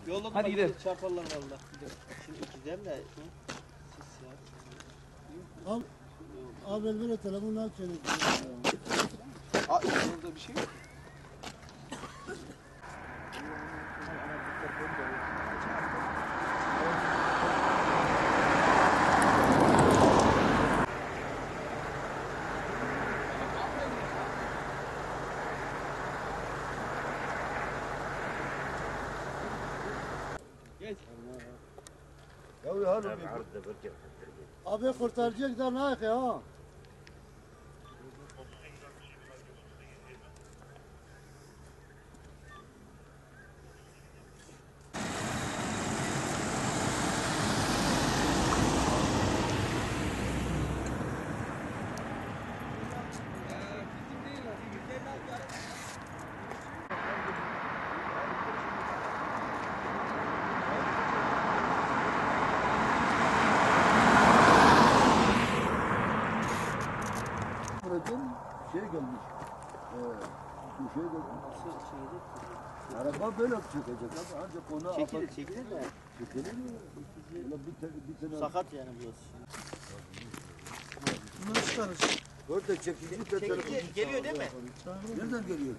Yolladım. Hadi gidelim. Çarparlar valla. Şimdi gideceğim de. Al. Al ver böyle telefonu al çelik. Aa orada bir şey yok. Geç. Abi kurtaracak da ne ya? Şey gelmiş. Bir şey gelmiş. Araba böyle çökecek ama ancak ona Çekilir de. çekilir mi? Bir tane Sakat yani burası. Bunu çıkarır. orada çekici Geliyor değil mi? nereden geliyor?